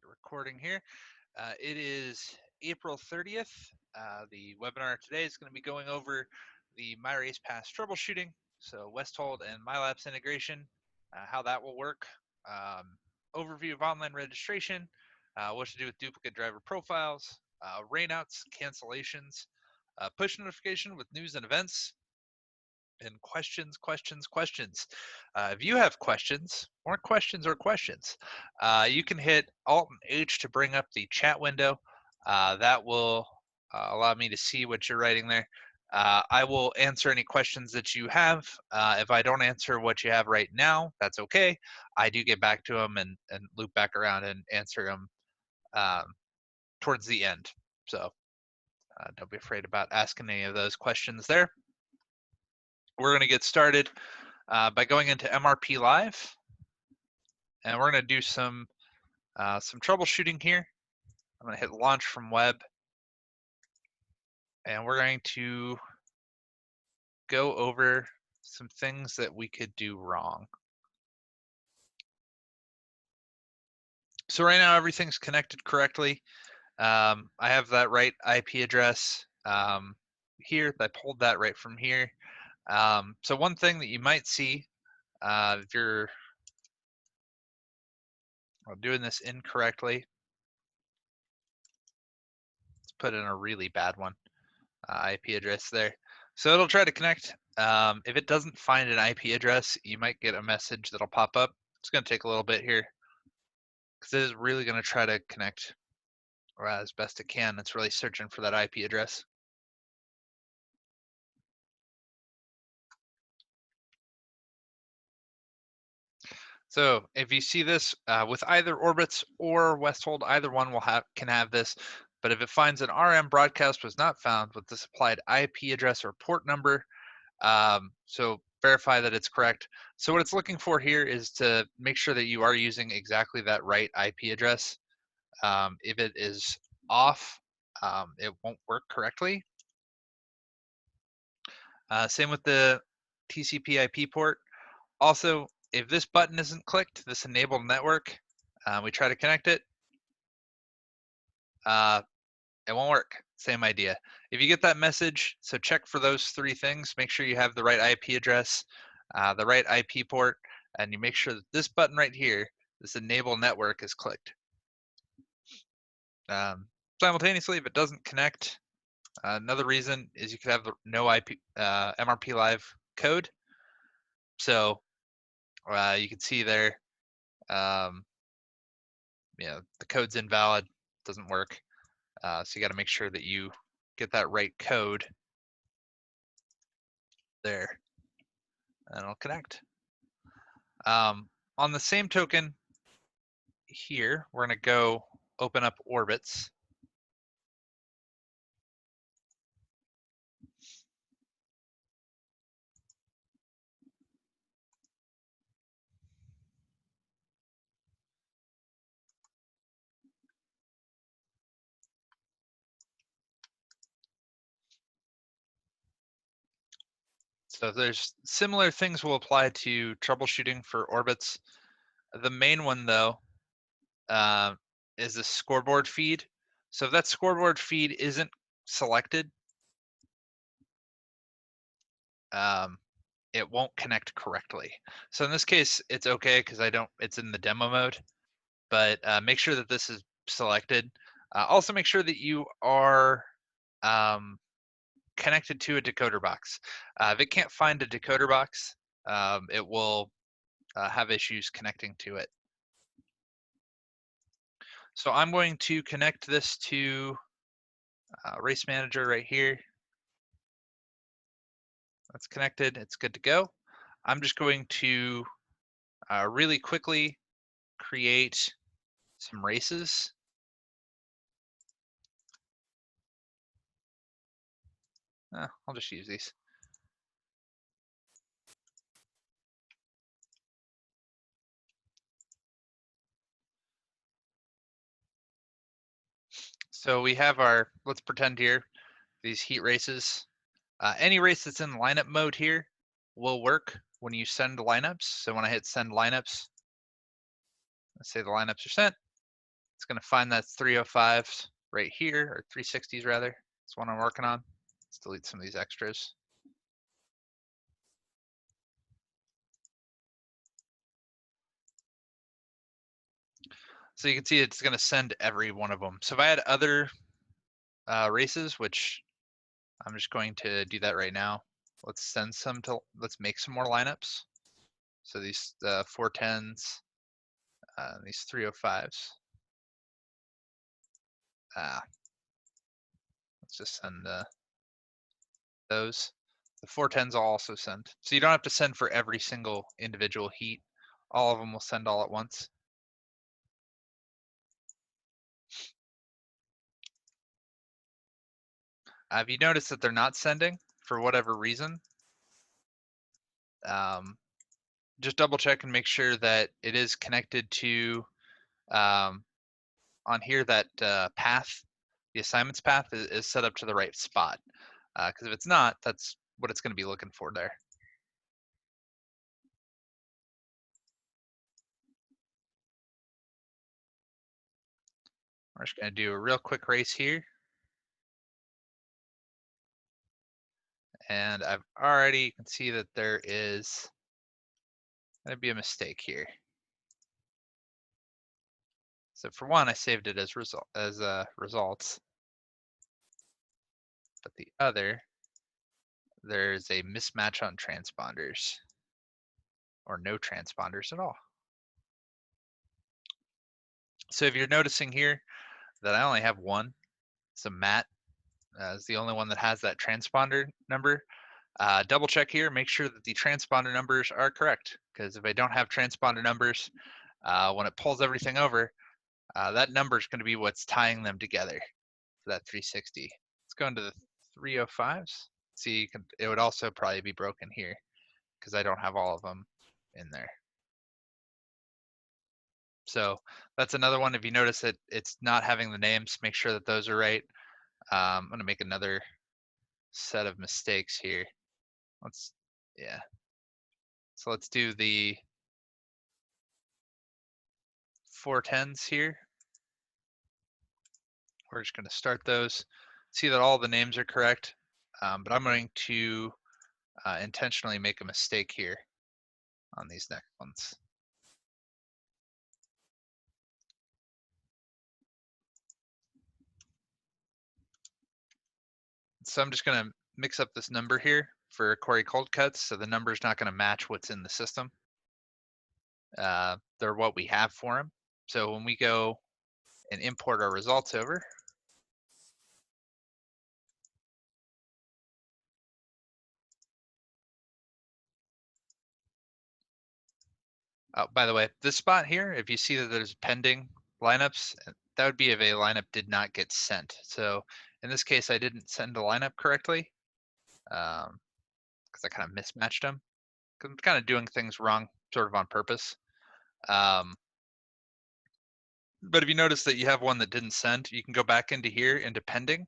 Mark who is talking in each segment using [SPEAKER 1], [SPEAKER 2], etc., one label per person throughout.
[SPEAKER 1] recording here. It is April 30th. The webinar today is going to be going over the MyRace Pass troubleshooting, so Westhold and MyLaps integration, how that will work, overview of online registration, what to do with duplicate driver profiles, rainouts, cancellations, push notification with news and events, and questions. If you have questions, more questions, you can hit Alt and H to bring up the chat window. That will allow me to see what you're writing there. I will answer any questions that you have. If I don't answer what you have right now, that's okay. I do get back to them and loop back around and answer them towards the end. So don't be afraid about asking any of those questions there. We're going to get started by going into MRP Live, and we're going to do some troubleshooting here. I'm going to hit launch from web, and we're going to go over some things that we could do wrong. So right now everything's connected correctly. I have that right IP address here. I pulled that right from here. So one thing that you might see if you're doing this incorrectly, let's put in a really bad one, IP address there. So it'll try to connect. If it doesn't find an IP address, you might get a message that'll pop up. It's going to take a little bit here because it is really going to try to connect as best it can. It's really searching for that IP address. So if you see this with either Orbitz or Westhold, either one can have this. But if it finds an RM broadcast was not found with the supplied IP address or port number, so verify that it's correct. So what it's looking for here is to make sure that you are using exactly that right IP address. If it is off, it won't work correctly. Same with the TCP IP port. Also, if this button isn't clicked, this enable network, we try to connect it, it won't work. Same idea. If you get that message, so check for those three things. Make sure you have the right IP address, the right IP port, and you make sure that this button right here, this enable network, is clicked. Simultaneously, if it doesn't connect, another reason is you could have no IP MRP Live code. So you can see there, the code's invalid, doesn't work. So you got to make sure that you get that right code there, and it'll connect. On the same token, here we're going to go open up Orbitz. So there's similar things will apply to troubleshooting for Orbitz. The main one, though, is the scoreboard feed. So if that scoreboard feed isn't selected, it won't connect correctly. So in this case, it's okay because it's in the demo mode, but make sure that this is selected. Also make sure that you are connected to a decoder box. If it can't find a decoder box, it will have issues connecting to it. So I'm going to connect this to Race Manager right here. That's connected, it's good to go. I'm just going to really quickly create some races. I'll just use these. So we have our, let's pretend here, these heat races. Any race that's in lineup mode here will work when you send lineups. So when I hit send lineups, let's say the lineups are sent. It's going to find that 305s right here, or 360s rather. It's one I'm working on. Let's delete some of these extras. So you can see it's going to send every one of them. So if I had other races, which I'm just going to do that right now. Let's make some more lineups. So these 410s, these 305s. Let's just send those. The 410s will also send. So you don't have to send for every single individual heat. All of them will send all at once. If you notice that they're not sending for whatever reason, just double check and make sure that it is connected to on here that path, the assignments path is set up to the right spot. Because if it's not, that's what it's going to be looking for there. We're just going to do a real quick race here. And I've already, you can see that there is going to be a mistake here. So for one, I saved it as results. But the other, there's a mismatch on transponders, or no transponders at all. So if you're noticing here that I only have one, so Matt is the only one that has that transponder number. Double check here, make sure that the transponder numbers are correct, because if I don't have transponder numbers, when it pulls everything over, that number is going to be what's tying them together for that 360. Let's go into the 305s. See, it would also probably be broken here because I don't have all of them in there. So that's another one. If you notice that it's not having the names, make sure that those are right. I'm going to make another set of mistakes here. So let's do the 410s here. We're just going to start those. See that all the names are correct, but I'm going to intentionally make a mistake here on these next ones. So I'm just going to mix up this number here for Corey cold cuts, so the number is not going to match what's in the system. They're what we have for them. So when we go and import our results over, oh, by the way, this spot here, if you see that there's pending lineups, that would be if a lineup did not get sent. So in this case, I didn't send a lineup correctly because I kind of mismatched them. I'm kind of doing things wrong, sort of on purpose. But if you notice that you have one that didn't send, you can go back into here into pending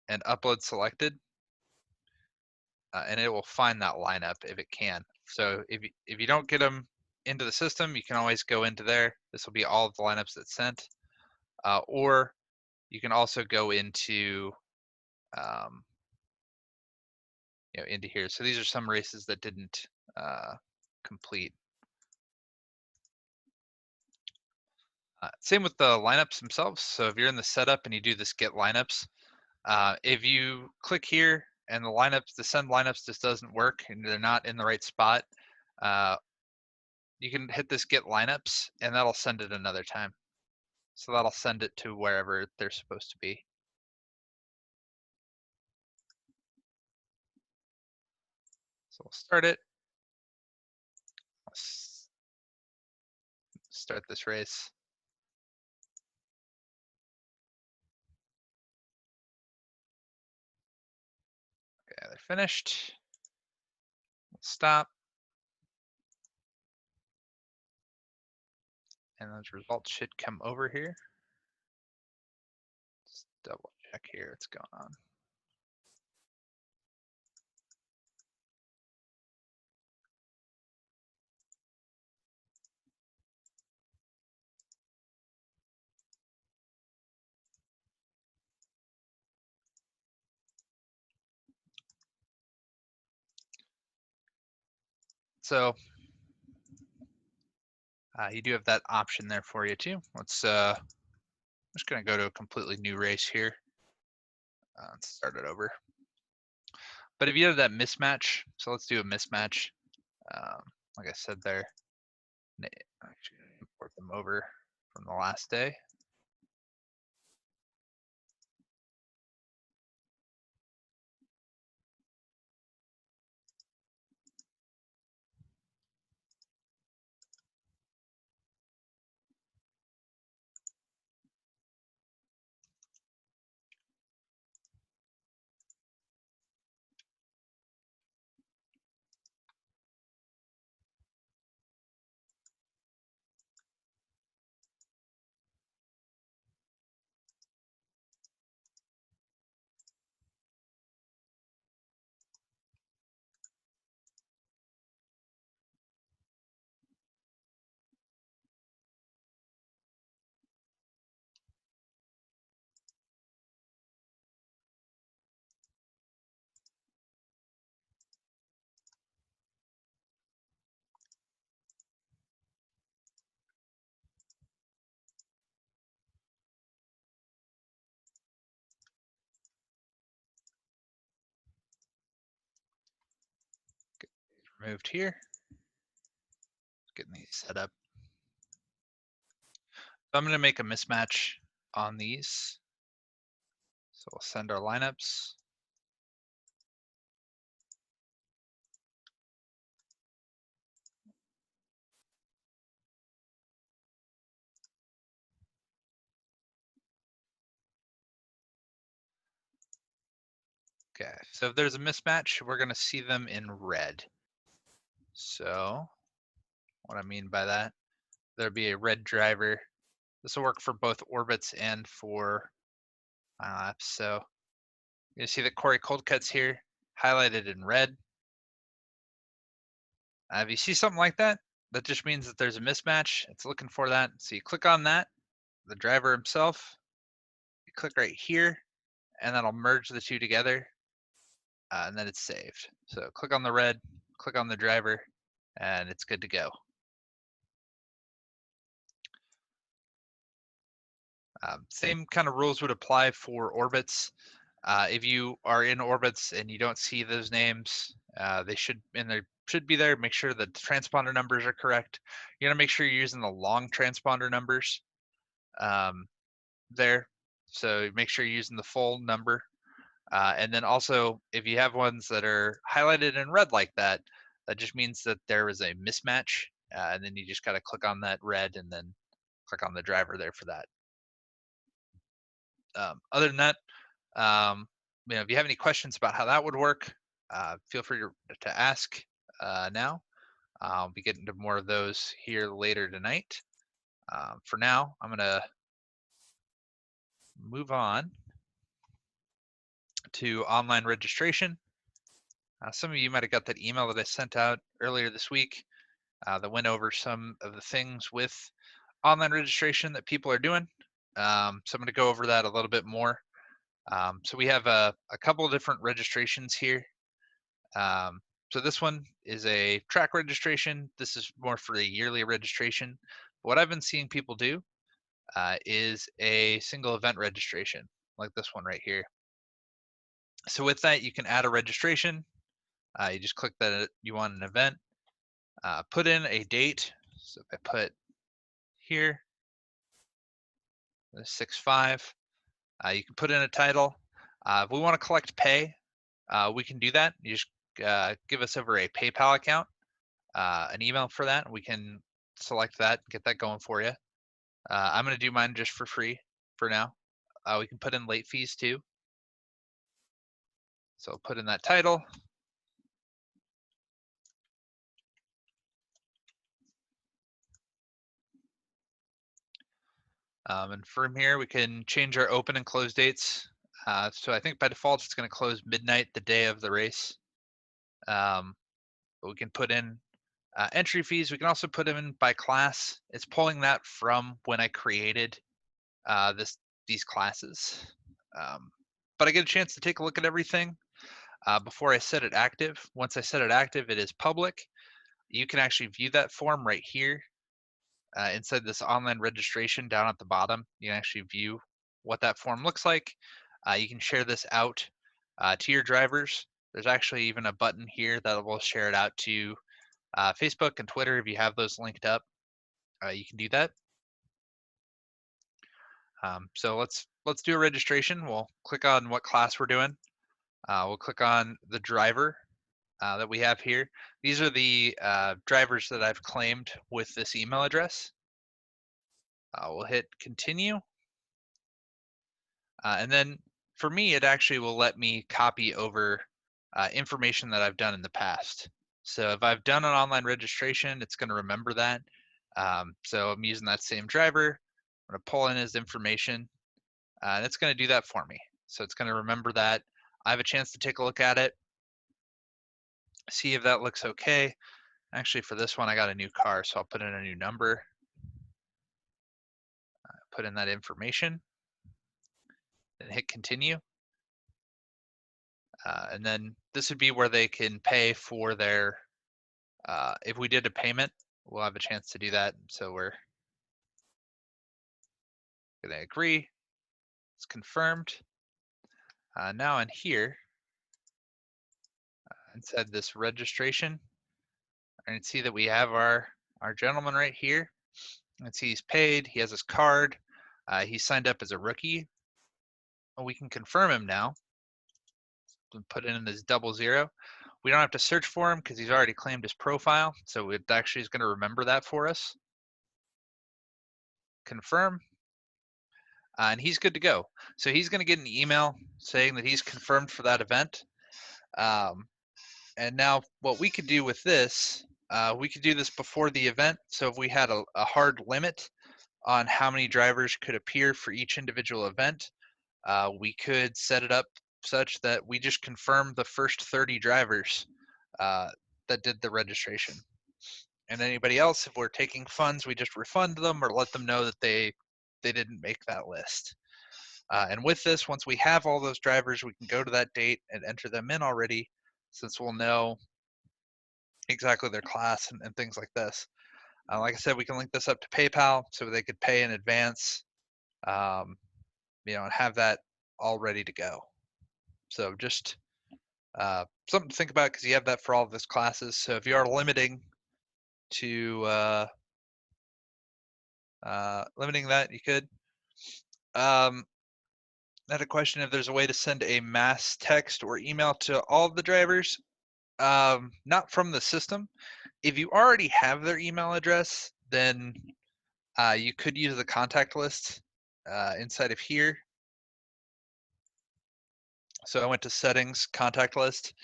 [SPEAKER 1] and upload selected, and it will find that lineup if it can. So if you don't get them into the system, you can always go into there. This will be all of the lineups that sent, or you can also go into into here. So these are some races that didn't complete. Same with the lineups themselves. So if you're in the setup and you do this get lineups, if you click here and the send lineups just doesn't work and they're not in the right spot, you can hit this get lineups and that'll send it another time. So that'll send it to wherever they're supposed to be. So we'll start it. Let's start this race. Okay, they're finished. We'll stop. And those results should come over here. Just double check here what's going on. So you do have that option there for you too. Let's I'm just going to go to a completely new race here. Let's start it over. But if you have that mismatch, so let's do a mismatch. Like I said there, actually import them over from the last day. Get removed here. Getting these set up. So I'm going to make a mismatch on these. So we'll send our lineups. Okay, so if there's a mismatch, we're going to see them in red. So what I mean by that, there'll be a red driver. This will work for both orbits and for MyLaps. So you see the Corey cold cuts here highlighted in red. If you see something like that, that just means that there's a mismatch. It's looking for that. So you click on that, the driver himself, you click right here, and that'll merge the two together, and then it's saved. So click on the red, click on the driver, and it's good to go. Same kind of rules would apply for orbits. If you are in orbits and you don't see those names, they should be there. Make sure the transponder numbers are correct. You gotta make sure you're using the long transponder numbers there. So make sure you're using the full number. And then also, if you have ones that are highlighted in red like that, that just means that there is a mismatch. And then you just gotta click on that red and then click on the driver there for that. Other than that, if you have any questions about how that would work, feel free to ask now. I'll be getting to more of those here later tonight. For now, I'm going to move on to online registration. Some of you might have got that email that I sent out earlier this week that went over some of the things with online registration that people are doing. So I'm going to go over that a little bit more. So we have a couple of different registrations here. So this one is a track registration. This is more for a yearly registration. What I've been seeing people do is a single event registration, like this one right here. So with that, you can add a registration. You just click that you want an event, put in a date. So if I put here, 6/5, you can put in a title. If we want to collect pay, we can do that. You just give us over a PayPal account, an email for that. We can select that, get that going for you. I'm going to do mine just for free for now. We can put in late fees too. So I'll put in that title. And from here, we can change our open and close dates. So I think by default, it's going to close midnight the day of the race. But we can put in entry fees. We can also put them in by class. It's pulling that from when I created these classes. But I get a chance to take a look at everything before I set it active. Once I set it active, it is public. you can actually view that form right here inside this online registration down at the bottom. You can actually view what that form looks like. You can share this out to your drivers. There's actually even a button here that will share it out to Facebook and Twitter if you have those linked up. You can do that. So let's do a registration. We'll click on what class we're doing. We'll click on the driver that we have here. These are the drivers that I've claimed with this email address. We'll hit continue. And then for me, it actually will let me copy over information that I've done in the past. So if I've done an online registration, it's going to remember that. So I'm using that same driver. I'm going to pull in his information, and it's going to do that for me. So it's going to remember that. I have a chance to take a look at it, see if that looks okay. Actually, for this one, I got a new car, so I'll put in a new number, put in that information, and hit continue. And then this would be where they can pay for their, if we did a payment, we'll have a chance to do that. So we're going to agree. It's confirmed. Now in here, inside this registration, I can see that we have our gentleman right here. Let's see, he's paid. He has his card. He signed up as a rookie. We can confirm him now. Put in his 00. We don't have to search for him because he's already claimed his profile. So it actually is going to remember that for us. Confirm. And he's good to go. So he's going to get an email saying that he's confirmed for that event. And now what we could do with this, we could do this before the event. So if we had a hard limit on how many drivers could appear for each individual event, we could set it up such that we just confirm the first 30 drivers that did the registration. And anybody else, if we're taking funds, we just refund them or let them know that they didn't make that list. And with this, once we have all those drivers, we can go to that date and enter them in already, since we'll know exactly their class and things like this. Like I said, we can link this up to PayPal so they could pay in advance, and have that all ready to go. So just something to think about, because you have that for all of those classes. So if you are limiting to limiting that, you could. I had a question if there's a way to send a mass text or email to all of the drivers. Not from the system. If you already have their email address, then you could use the contact list inside of here. So I went to settings, contact list.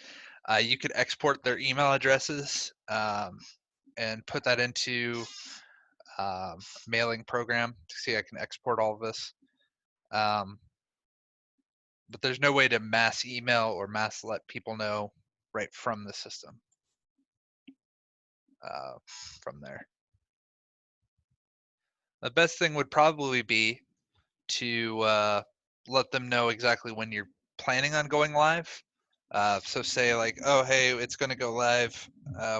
[SPEAKER 1] You could export their email addresses and put that into mailing program. See, I can export all of this. But there's no way to mass email or mass let people know right from the system from there. The best thing would probably be to let them know exactly when you're planning on going live. So say like, oh, hey, it's going to go live.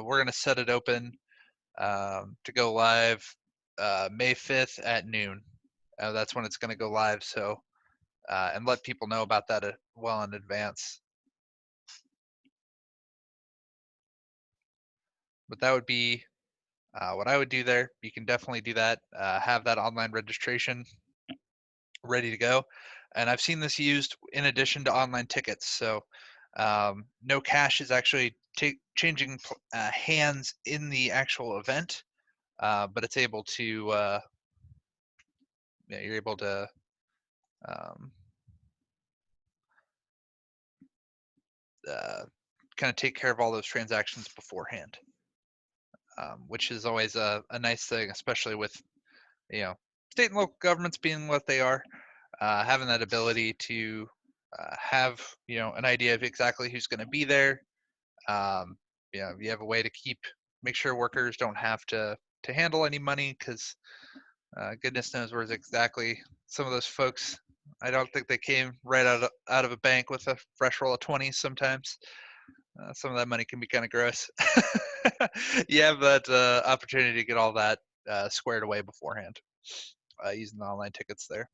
[SPEAKER 1] We're going to set it open to go live May 5th at noon. That's when it's going to go live. So, and let people know about that well in advance. But that would be what I would do there. You can definitely do that. Have that online registration ready to go. And I've seen this used in addition to online tickets. So no cash is actually changing hands in the actual event, but it's able to, you're able to kind of take care of all those transactions beforehand, which is always a nice thing, especially with, state and local governments being what they are. Having that ability to have an idea of exactly who's going to be there. You have a way to make sure workers don't have to handle any money, because goodness knows where exactly some of those folks. I don't think they came right out of a bank with a fresh roll of 20s sometimes. Some of that money can be kind of gross. You have that opportunity to get all that squared away beforehand using the online tickets there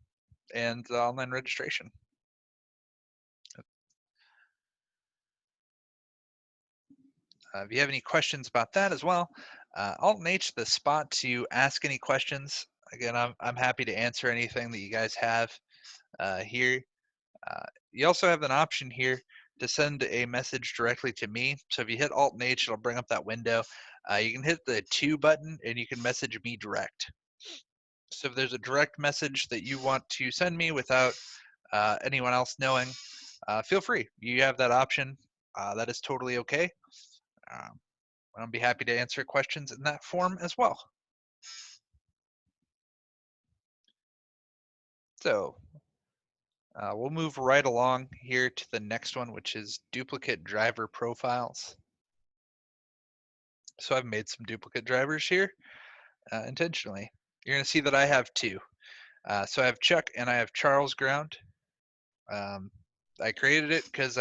[SPEAKER 1] and the online registration. If you have any questions about that as well, Alt and H the spot to ask any questions. Again, I'm happy to answer anything that you guys have here. You also have an option here to send a message directly to me. So if you hit Alt and H, it'll bring up that window. You can hit the to button and you can message me direct. So if there's a direct message that you want to send me without anyone else knowing, feel free. You have that option. That is totally okay. I'll be happy to answer questions in that form as well. So we'll move right along here to the next one, which is duplicate driver profiles. So I've made some duplicate drivers here intentionally. You're going to see that I have two. So I have Chuck and I have Charles Ground. I created it because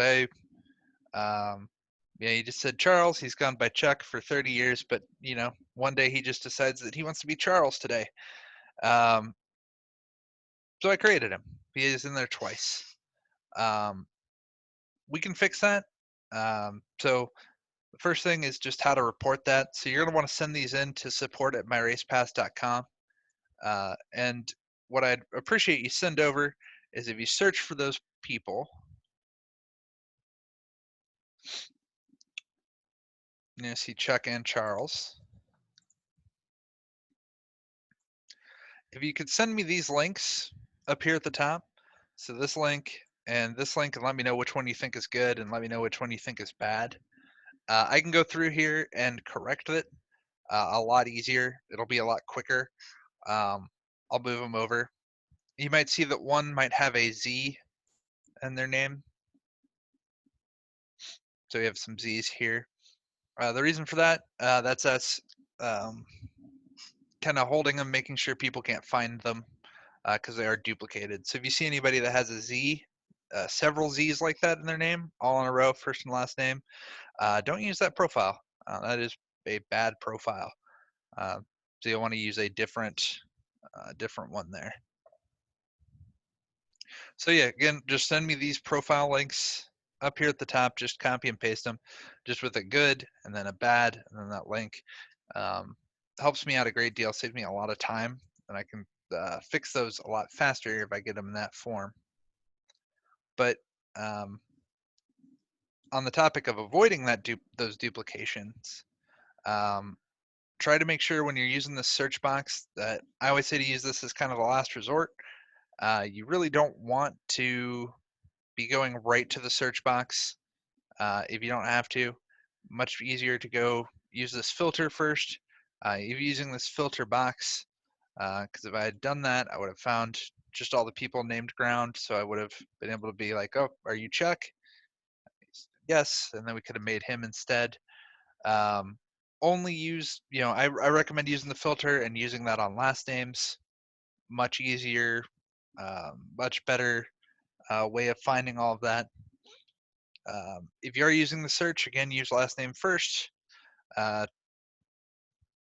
[SPEAKER 1] he just said Charles. He's gone by Chuck for 30 years, but one day he just decides that he wants to be Charles today. So I created him. He is in there twice. We can fix that. So the first thing is just how to report that. So you're going to want to send these in to support@myracepass.com. And what I'd appreciate you send over is if you search for those people, you're going to see Chuck and Charles. If you could send me these links up here at the top, so this link and this link, and let me know which one you think is good and let me know which one you think is bad. I can go through here and correct it a lot easier. It'll be a lot quicker. I'll move them over. You might see that one might have a Z in their name. So we have some Z's here. The reason for that, that's us kind of holding them, making sure people can't find them because they are duplicated. So if you see anybody that has a Z, several Z's like that in their name, all in a row, first and last name, don't use that profile. That is a bad profile. So you'll want to use a different one there. So yeah, again, just send me these profile links up here at the top. Just copy and paste them, just with a good and then a bad and then that link. Helps me out a great deal, saves me a lot of time, and I can fix those a lot faster if I get them in that form. But on the topic of avoiding those duplications, try to make sure when you're using this search box that I always say to use this as kind of the last resort. You really don't want to be going right to the search box if you don't have to. Much easier to go use this filter first. If you're using this filter box, because if I had done that, I would have found just all the people named Ground, so I would have been able to be like, oh, are you Chuck? Yes, and then we could have made him instead. Only use, I recommend using the filter and using that on last names. Much easier, much better way of finding all of that. If you are using the search, again, use last name first.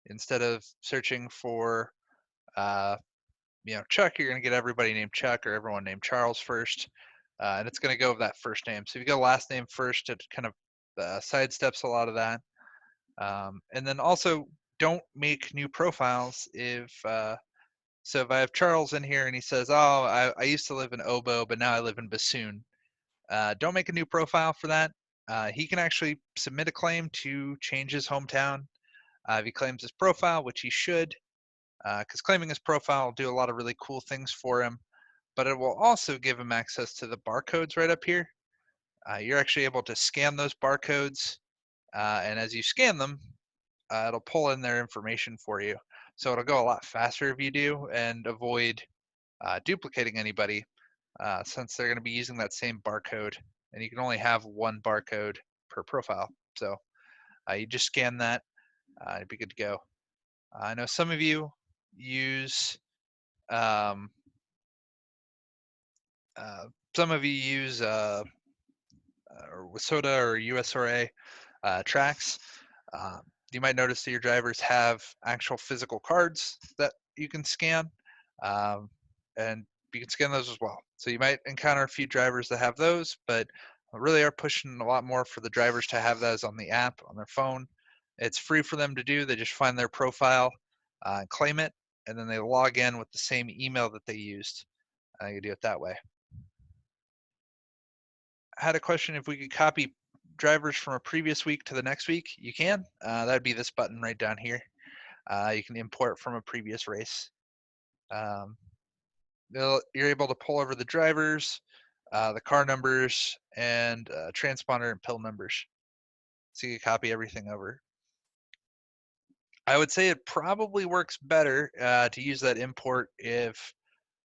[SPEAKER 1] Instead of searching for, Chuck, you're going to get everybody named Chuck or everyone named Charles first. And it's going to go with that first name. So if you go last name first, it kind of sidesteps a lot of that. And then also don't make new profiles so if I have Charles in here and he says, oh, I used to live in Obo, but now I live in Bassoon. Don't make a new profile for that. He can actually submit a claim to change his hometown if he claims his profile, which he should, because claiming his profile will do a lot of really cool things for him, but it will also give him access to the barcodes right up here. You're actually able to scan those barcodes, and as you scan them, it'll pull in their information for you. So it'll go a lot faster if you do and avoid duplicating anybody since they're going to be using that same barcode, and you can only have one barcode per profile. So you just scan that, it'd be good to go. I know some of you use or WSOTA or USRA tracks. You might notice that your drivers have actual physical cards that you can scan, and you can scan those as well. So you might encounter a few drivers that have those, but really are pushing a lot more for the drivers to have those on the app, on their phone. It's free for them to do. They just find their profile, claim it, and then they log in with the same email that they used. You do it that way. I had a question if we could copy drivers from a previous week to the next week. You can. That'd be this button right down here. You can import from a previous race. Um, you're able to pull over the drivers, the car numbers, and transponder and pill numbers. So you can copy everything over. I would say it probably works better to use that import if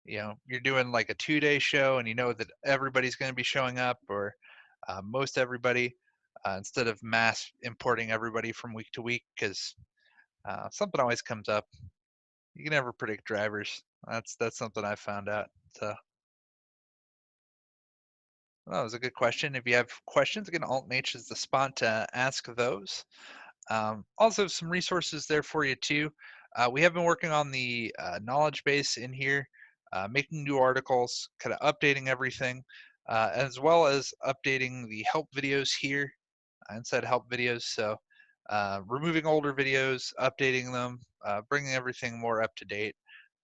[SPEAKER 1] you're doing like a 2-day show and you know that everybody's going to be showing up, or most everybody, instead of mass importing everybody from week to week, because something always comes up. You can never predict drivers. That's something I found out. So that was a good question. If you have questions, again, Alt and H is the spot to ask those. Also, some resources there for you too. We have been working on the knowledge base in here, making new articles, kind of updating everything, as well as updating the help videos here inside help videos. So removing older videos, updating them, bringing everything more up to date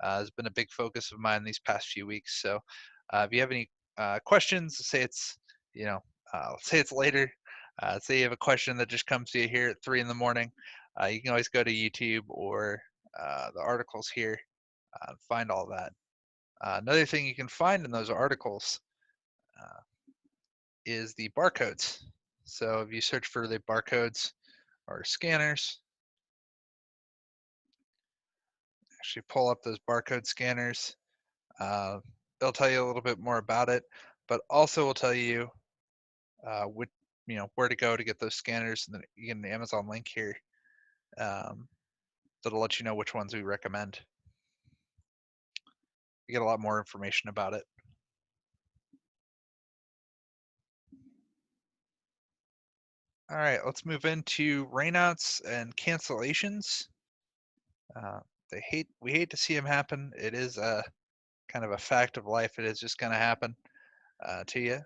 [SPEAKER 1] has been a big focus of mine these past few weeks. So if you have any questions, say it's say it's later. Say you have a question that just comes to you here at 3 in the morning. You can always go to YouTube or the articles here, find all that. Another thing you can find in those articles is the barcodes. So if you search for the barcodes or scanners, actually pull up those barcode scanners. They'll tell you a little bit more about it, but also will tell you where to go to get those scanners, and then you get an Amazon link here that'll let you know which ones we recommend. You get a lot more information about it. All right, let's move into rainouts and cancellations. We hate to see them happen. It is a kind of a fact of life. It is just going to happen to you.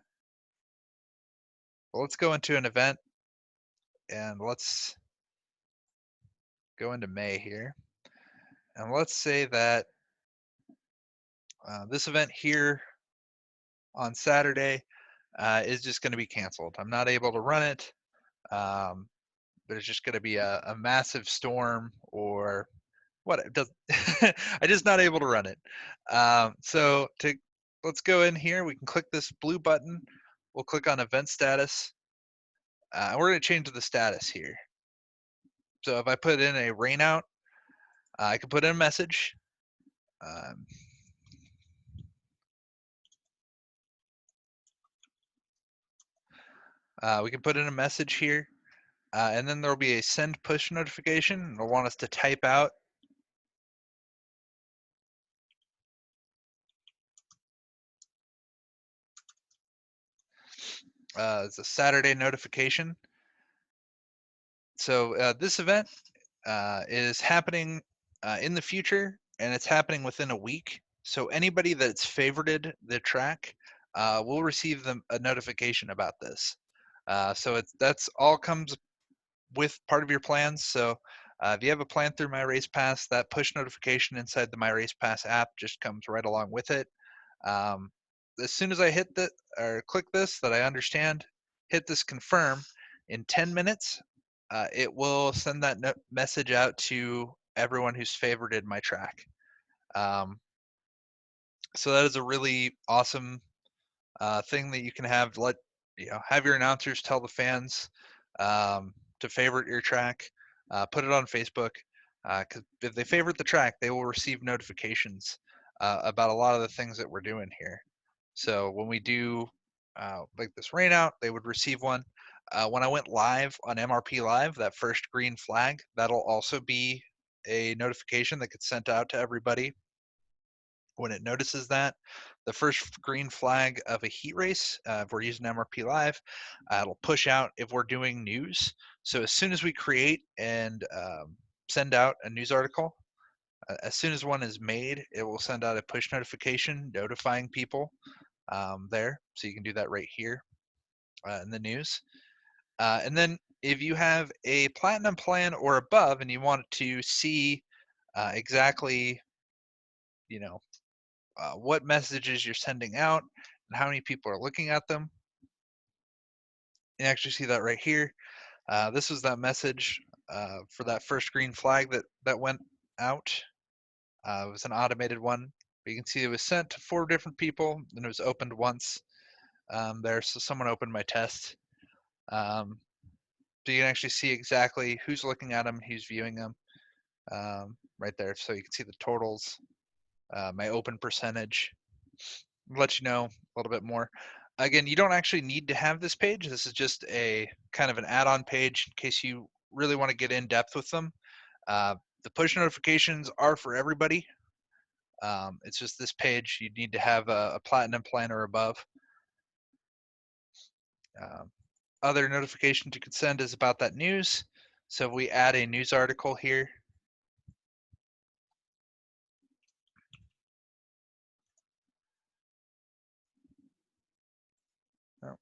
[SPEAKER 1] Well, let's go into an event, and let's go into May here. And let's say that this event here on Saturday is just going to be canceled. I'm not able to run it, but it's just going to be a massive storm or what it does. I'm just not able to run it. Let's go in here. We can click this blue button. We'll click on event status. We're going to change the status here. So if I put in a rainout, I can put in a message. We can put in a message here, and then there'll be a send push notification. It'll want us to type out it's a Saturday notification. So this event is happening in the future, and it's happening within a week. So anybody that's favorited the track will receive a notification about this. So that's all comes with part of your plans. So if you have a plan through My Race Pass, that push notification inside the My Race Pass app just comes right along with it. As soon as I hit that or click this, that I understand, hit this confirm, in 10 minutes, it will send that message out to everyone who's favorited my track. So that is a really awesome thing that you can have. Have your announcers tell the fans to favorite your track. Put it on Facebook, because if they favorite the track, they will receive notifications about a lot of the things that we're doing here. So when we do like this rainout, they would receive one. When I went live on MRP Live, that first green flag, that'll also be a notification that gets sent out to everybody. When it notices that, the first green flag of a heat race, if we're using MRP Live, it'll push out if we're doing news. So as soon as we create and send out a news article, as soon as one is made, it will send out a push notification notifying people there. So you can do that right here in the news. And then if you have a platinum plan or above and you want to see exactly, you know, what messages you're sending out and how many people are looking at them, you actually see that right here. This was that message for that first green flag that went out. It was an automated one. But you can see it was sent to 4 different people, and it was opened once there. So someone opened my test. So you can actually see exactly who's looking at them, who's viewing them right there. So you can see the totals, my open percentage, let you know a little bit more. Again, you don't actually need to have this page. This is just a kind of an add-on page in case you really want to get in depth with them. The push notifications are for everybody. It's just this page. You need to have a platinum plan or above. Other notifications you can send is about that news. So if we add a news article here, oh,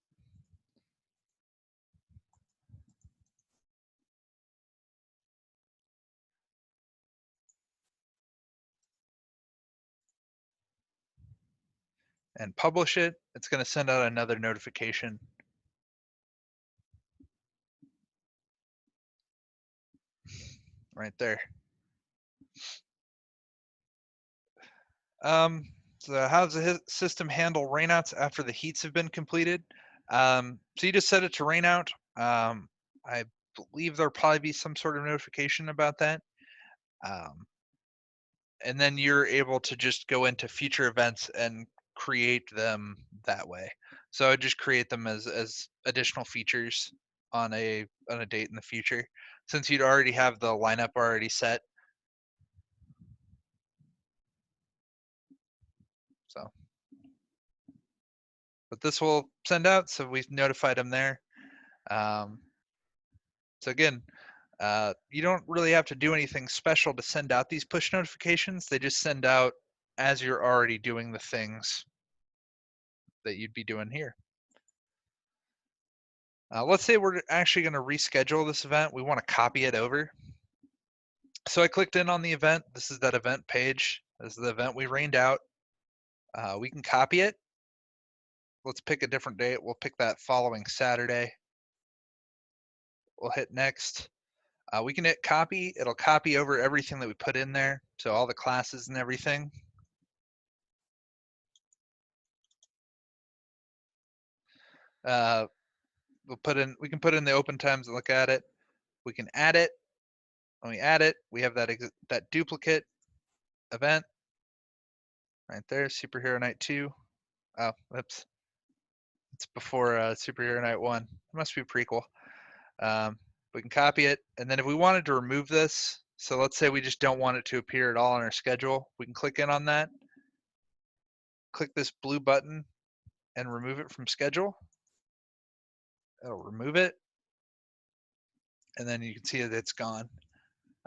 [SPEAKER 1] and publish it, it's going to send out another notification. Right there. So how does the system handle rainouts after the heats have been completed? So you just set it to rain out. I believe there'll probably be some sort of notification about that. And then you're able to just go into future events and create them that way. So I just create them as additional features on a date in the future, since you'd already have the lineup already set. So, but this will send out, so we've notified them there. So again, you don't really have to do anything special to send out these push notifications. They just send out as you're already doing the things that you'd be doing here. Let's say we're actually going to reschedule this event. We want to copy it over. So I clicked in on the event. This is that event page. This is the event we rained out. We can copy it. Let's pick a different date. We'll pick that following Saturday. We'll hit next. We can hit copy. It'll copy over everything that we put in there. So all the classes and everything. We can put in the open times and look at it. We can add it. When we add it, we have that duplicate event right there, Superhero Night 2. Oh, whoops. It's before Superhero Night 1. It must be prequel. We can copy it, and then if we wanted to remove this, so let's say we just don't want it to appear at all on our schedule, we can click in on that, click this blue button, and remove it from schedule. It'll remove it, and then you can see that it's gone.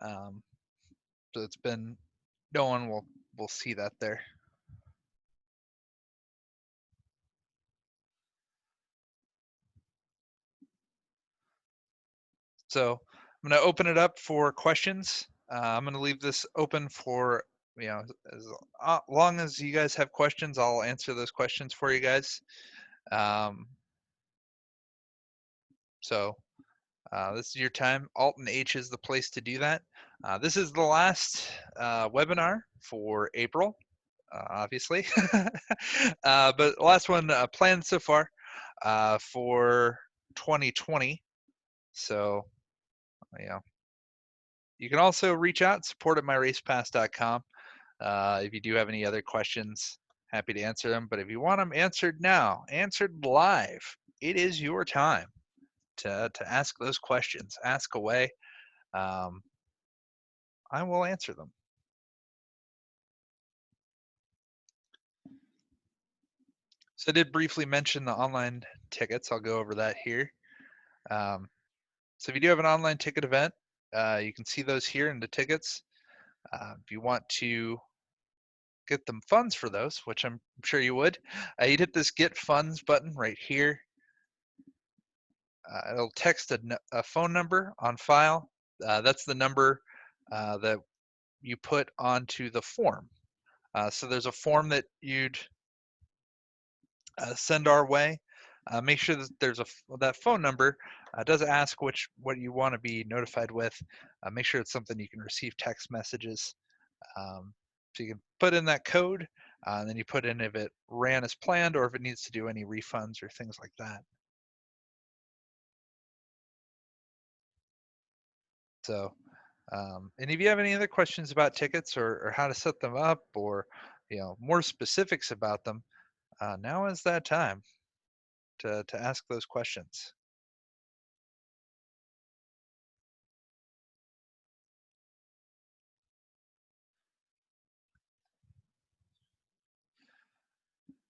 [SPEAKER 1] So it's been, no one will see that there. So I'm going to open it up for questions. I'm going to leave this open for, as long as you guys have questions, I'll answer those questions for you guys. So this is your time. Alt and H is the place to do that. This is the last webinar for April, obviously, but last one planned so far for 2020. So, you can also reach out, support at myracepass.com. If you do have any other questions, happy to answer them. But if you want them answered now, answered live, it is your time to ask those questions. Ask away. I will answer them. So I did briefly mention the online tickets. I'll go over that here. So if you do have an online ticket event, you can see those here in the tickets. If you want to get them funds for those, which I'm sure you would, you'd hit this Get Funds button right here. It'll text a phone number on file. That's the number that you put onto the form. So there's a form that you'd send our way. Make sure that there's that phone number does ask what you want to be notified with. Make sure it's something you can receive text messages. So you can put in that code, and then you put in if it ran as planned or if it needs to do any refunds or things like that. So, and if you have any other questions about tickets or how to set them up or more specifics about them, now is that time to ask those questions.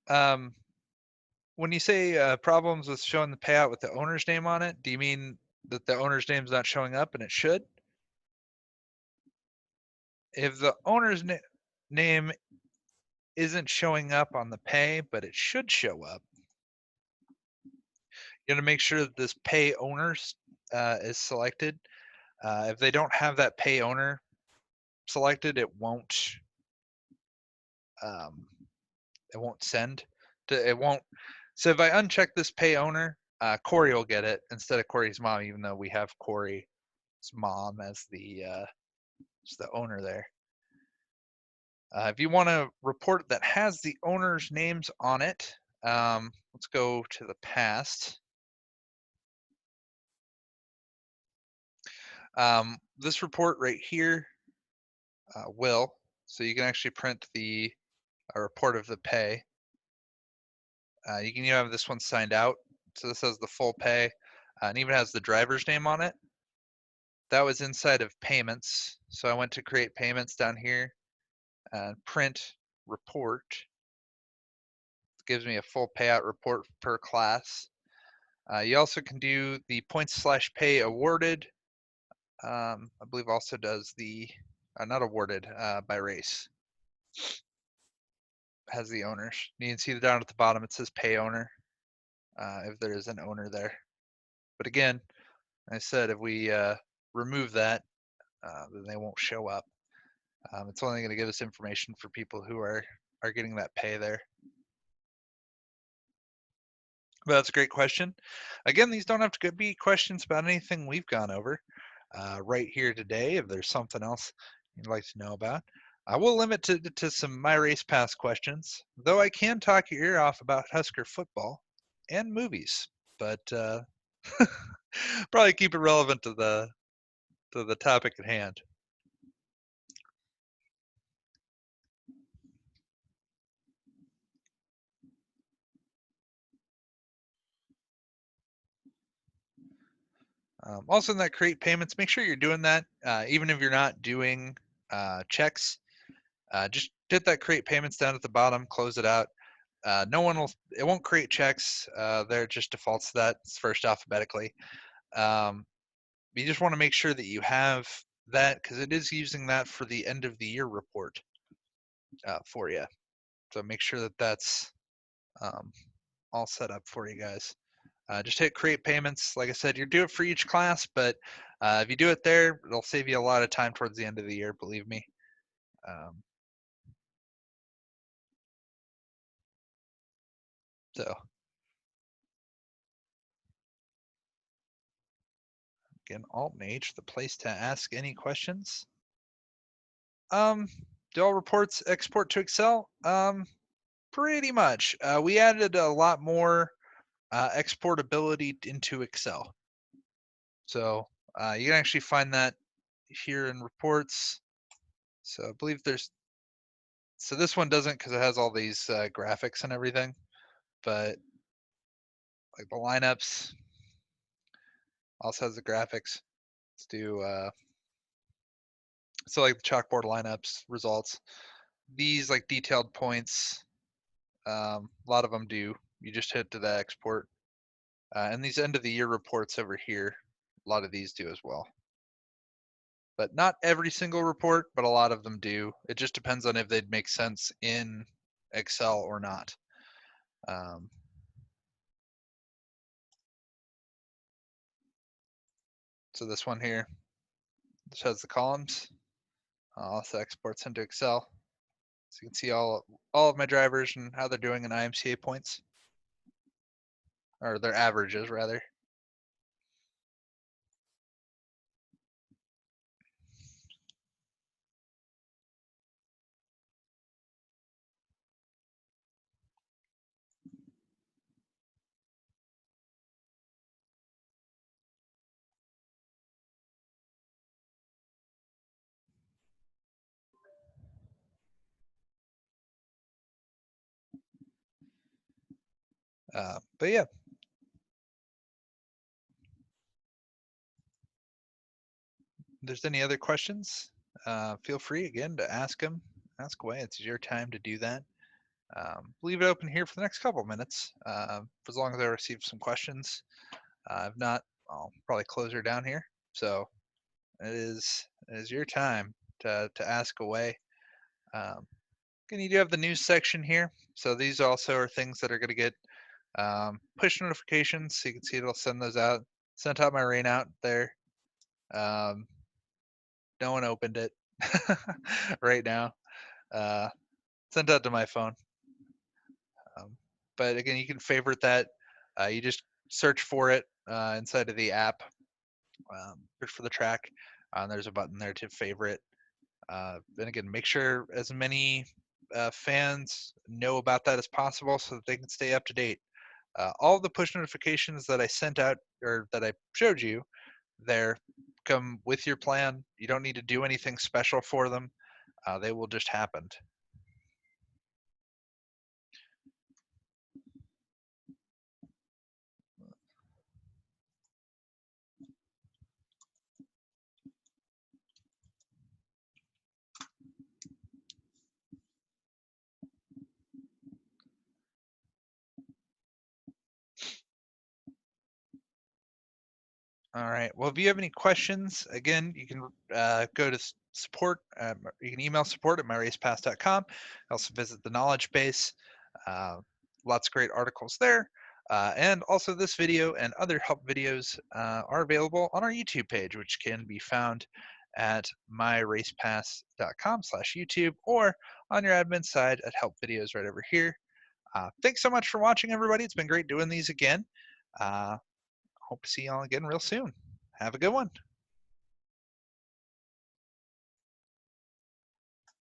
[SPEAKER 1] When you say problems with showing the payout with the owner's name on it, do you mean that the owner's name's not showing up and it should? If the owner's name isn't showing up on the pay, but it should show up, you got to make sure that this pay owners is selected. If they don't have that pay owner selected, it won't send. It won't. So if I uncheck this pay owner, Corey will get it instead of Corey's mom, even though we have Corey's mom as the owner there. If you want a report that has the owner's names on it, let's go to the past. This report right here will, so you can actually print a report of the pay. You can have this one signed out, so this has the full pay, and even has the driver's name on it. That was inside of payments, so I went to create payments down here and print report. It gives me a full payout report per class. You also can do the points/pay awarded. I believe also does the not awarded by race. Has the owners. You can see down at the bottom it says pay owner if there is an owner there. But again, I said if we remove that, then they won't show up. It's only going to give us information for people who are getting that pay there. But that's a great question. Again, these don't have to be questions about anything we've gone over right here today. If there's something else you'd like to know about, I will limit to some My Race Pass questions, though I can talk your ear off about Husker football and movies, but probably keep it relevant to the topic at hand. Also, in that create payments, make sure you're doing that, even if you're not doing checks. Just hit that create payments down at the bottom, close it out. It won't create checks. There it just defaults to that. It's first alphabetically. You just want to make sure that you have that because it is using that for the end of the year report for you. So make sure that that's all set up for you guys. Just hit create payments. Like I said, you do it for each class, but if you do it there, it'll save you a lot of time towards the end of the year, believe me. So again, Alt and H, the place to ask any questions. Do all reports export to Excel? Pretty much. We added a lot more exportability into Excel. So you can actually find that here in reports. So I believe so this one doesn't because it has all these graphics and everything, but like the lineups also has the graphics. Let's do, so like the chalkboard lineups results. These like detailed points, a lot of them do you just hit to the export. And these end of the year reports over here, a lot of these do as well. But not every single report, but a lot of them do. It just depends on if they'd make sense in Excel or not. So this one here shows the columns. Also exports into Excel. So you can see all of my drivers and how they're doing in IMCA points, or their averages rather. But yeah, if there's any other questions, feel free again to ask them. Ask away. It's your time to do that. Leave it open here for the next couple of minutes, for as long as I receive some questions. If not, I'll probably close her down here. So it is your time to ask away. Again, you do have the news section here. So these also are things that are going to get push notifications. So you can see it'll send those out. Sent out my Rainout there. No one opened it right now. Sent out to my phone. But again, you can favorite that. You just search for it inside of the app. Search for the track. There's a button there to favorite. And again, make sure as many fans know about that as possible so that they can stay up to date. All of the push notifications that I sent out or that I showed you there come with your plan. You don't need to do anything special for them. They will just happen. All right. Well, if you have any questions, again, you can go to support. You can email support at myracepass.com. Also visit the knowledge base. Lots of great articles there. And also this video and other help videos are available on our YouTube page, which can be found at myracepass.com/YouTube or on your admin side at help videos right over here. Thanks so much for watching, everybody. It's been great doing these again. Hope to see y'all again real soon. Have a good one.